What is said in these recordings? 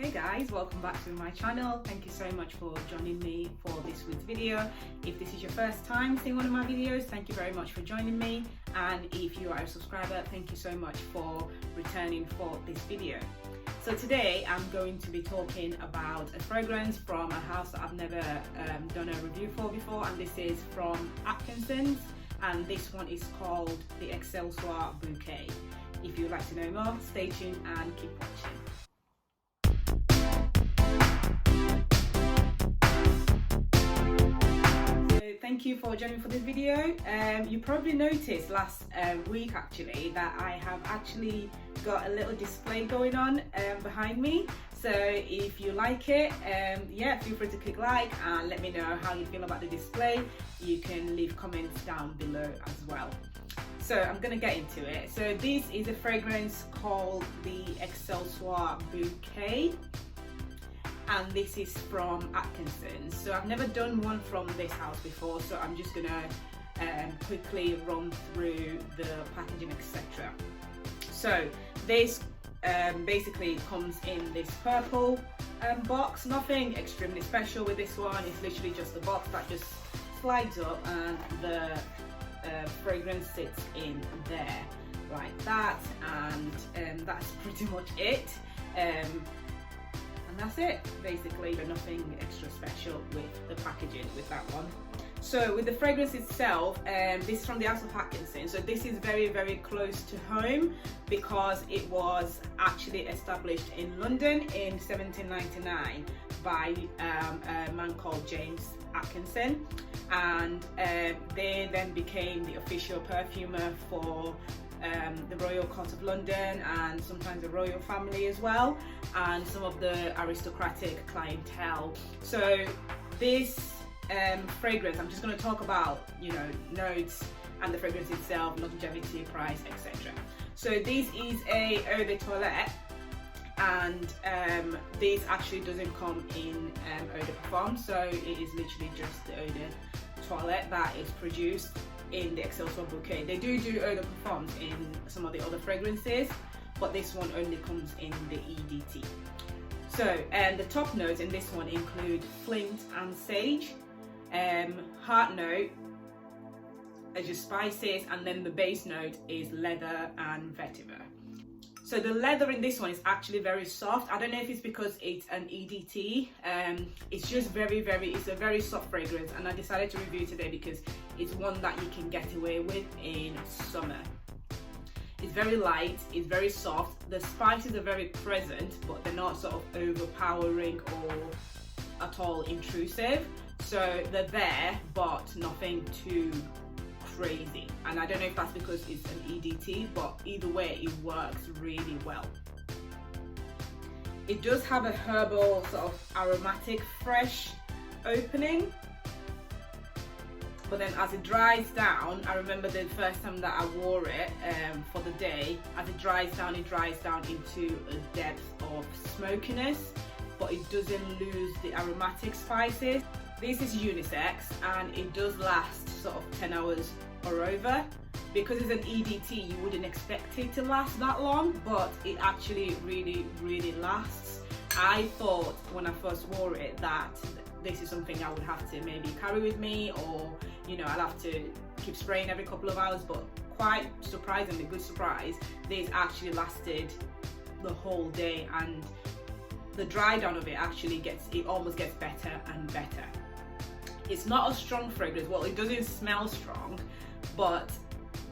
Hey guys, welcome back to my channel. Thank you so much for joining me for this week's video. If this is your first time seeing one of my videos, thank you very much for joining me, and if you are a subscriber, thank you so much for returning for this video. So today I'm going to be talking about a fragrance from a house that I've never done a review for before, and this is from Atkinsons, and this one is called the Excelsoir Bouquet. If you'd like to know more, stay tuned and keep watching. Thank you for joining me for this video. You probably noticed last week actually that I have actually got a little display going on behind me. So if you like it, yeah, feel free to click like and let me know how you feel about the display. You can leave comments down below as well. So I'm gonna get into it. So this is a fragrance called the Excelsoir Bouquet, and this is from Atkinsons. So I've never done one from this house before, so I'm just gonna quickly run through the packaging, etc. So this basically comes in this purple box. Nothing extremely special with this one. It's literally just a box that just slides up and the fragrance sits in there like that, and that's pretty much it. And that's it, basically. There's nothing extra special with the packaging with that one. So with the fragrance itself, this is from the house of Atkinsons. So this is very, very close to home because it was actually established in London in 1799 by a man called James Atkinson, and they then became the official perfumer for the Royal Court of London, and sometimes the royal family as well, and some of the aristocratic clientele. So this fragrance, I'm just going to talk about, you know, notes and the fragrance itself, longevity, price, etc. So this is a eau de toilette, and this actually doesn't come in eau de parfum, so it is literally just the eau de toilette that is produced in the Excelsoir Bouquet. They do eau de parfums in some of the other fragrances, but this one only comes in the EDT. So the top notes in this one include flint and sage, heart note as your spices, and then the base note is leather and vetiver. So the leather in this one is actually very soft. I don't know if it's because it's an EDT. It's just it's a very soft fragrance, and I decided to review it today because it's one that you can get away with in summer. It's very light, it's very soft. The spices are very present, but they're not sort of overpowering or at all intrusive. So they're there, but nothing too crazy. And I don't know if that's because it's an EDT, but either way it works really well. It does have a herbal sort of aromatic fresh opening, but then as it dries down, I remember the first time that I wore it for the day, as it dries down into a depth of smokiness, but it doesn't lose the aromatic spices. This is unisex and it does last sort of 10 hours or over. Because it's an EDT, you wouldn't expect it to last that long, but it actually really lasts. I thought when I first wore it that this is something I would have to maybe carry with me, or you know, I'll have to keep spraying every couple of hours, but quite surprisingly, good surprise, this actually lasted the whole day, and the dry down of it actually almost gets better and better. It's not a strong fragrance. Well, it doesn't smell strong, but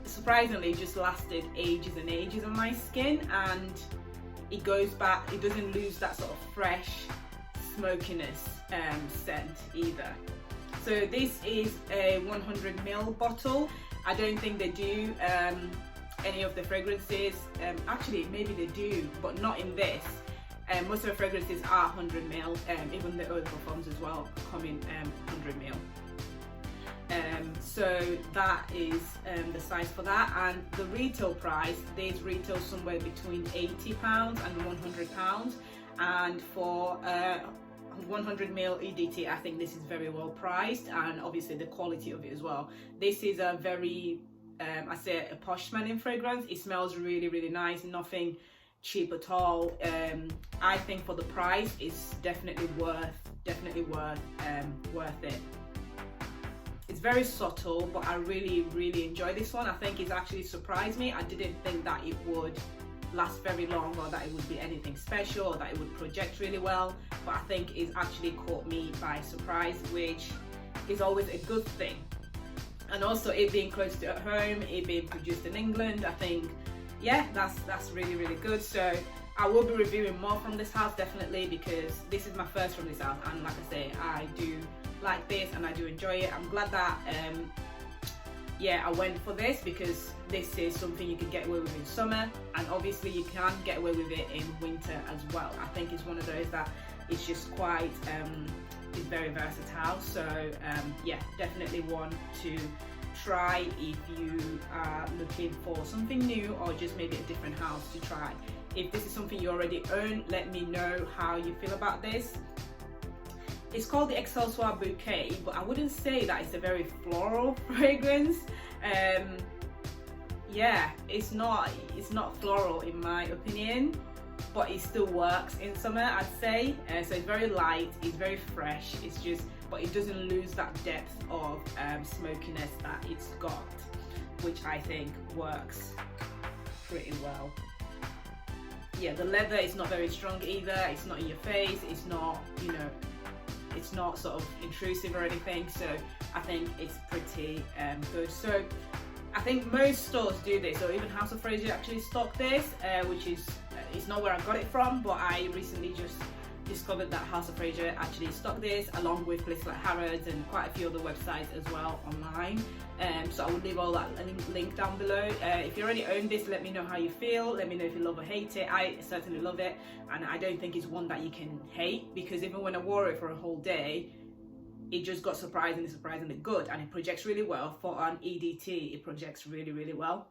surprisingly it just lasted ages and ages on my skin, and it goes back, it doesn't lose that sort of fresh smokiness scent either. So this is a 100ml bottle. I don't think they do any of the fragrances, actually maybe they do, but not in this. Most of the fragrances are 100ml, even the eau de parfums as well come in 100ml. So that is the size for that, and the retail price, these retail somewhere between £80 and £100, and for 100ml EDT, I think this is very well priced, and obviously the quality of it as well. This is a very, I say a posh smelling fragrance. It smells really nice, nothing cheap at all. I think for the price it's definitely worth it. It's very subtle, but I really enjoy this one. I think it's actually surprised me. I didn't think that it would last very long, or that it would be anything special, or that it would project really well, but I think it's actually caught me by surprise, which is always a good thing. And also it being close to at home, it being produced in England, I think, yeah, that's really good. So I will be reviewing more from this house, definitely, because this is my first from this house, and like I say, I do like this and I do enjoy it. I'm glad that yeah, I went for this, because this is something you can get away with in summer, and obviously you can get away with it in winter as well. I think it's one of those that it's just quite is very versatile. So yeah, definitely one to try if you are looking for something new, or just maybe a different house to try. If this is something you already own, let me know how you feel about this. It's called the Excelsoir Bouquet, but I wouldn't say that it's a very floral fragrance. Yeah, it's not floral in my opinion, but it still works in summer, I'd say. So it's very light, it's very fresh, it's just, but it doesn't lose that depth of smokiness that it's got, which I think works pretty well. Yeah, the leather is not very strong either, it's not in your face, it's not, you know, it's not sort of intrusive or anything, so I think it's pretty good. So I think most stores do this, or even House of Fraser actually stock this, which is it's not where I got it from, but I recently just discovered that House of Fraser actually stock this, along with places like Harrods and quite a few other websites as well online. So I will leave all that link down below. If you already own this, let me know how you feel. Let me know if you love or hate it. I certainly love it, and I don't think it's one that you can hate, because even when I wore it for a whole day, it just got surprisingly good, and it projects really well. For an EDT, it projects really well.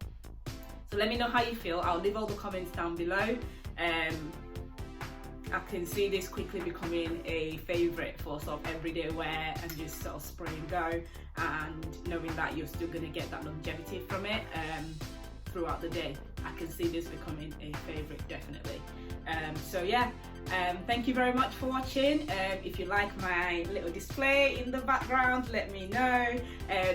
So let me know how you feel. I'll leave all the comments down below. I can see this quickly becoming a favourite for sort of everyday wear, and just sort of spray and go, and knowing that you're still going to get that longevity from it throughout the day. I can see this becoming a favourite, definitely. So yeah, thank you very much for watching. If you like my little display in the background, let me know.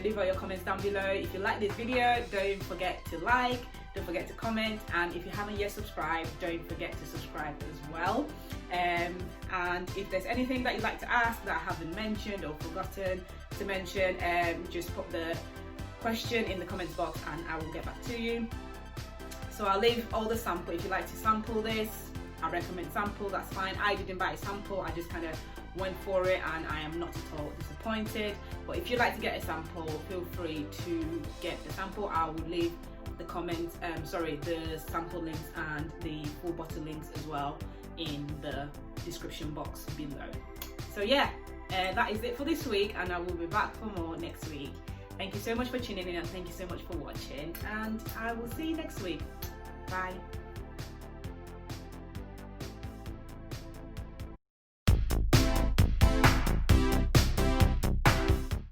Leave all your comments down below. If you like this video, don't forget to like, don't forget to comment, and if you haven't yet subscribed, don't forget to subscribe as well. And if there's anything that you'd like to ask that I haven't mentioned or forgotten to mention, just put the question in the comments box and I will get back to you. So I'll leave all the sample. If you like to sample this, I recommend sample, that's fine. I didn't buy a sample, I just kind of went for it, and I am not at all disappointed. But if you'd like to get a sample, feel free to get the sample. I will leave the comments, the sample links and the full bottle links as well in the description box below. So yeah, that is it for this week, and I will be back for more next week. Thank you so much for tuning in, and thank you so much for watching, and I will see you next week. Bye.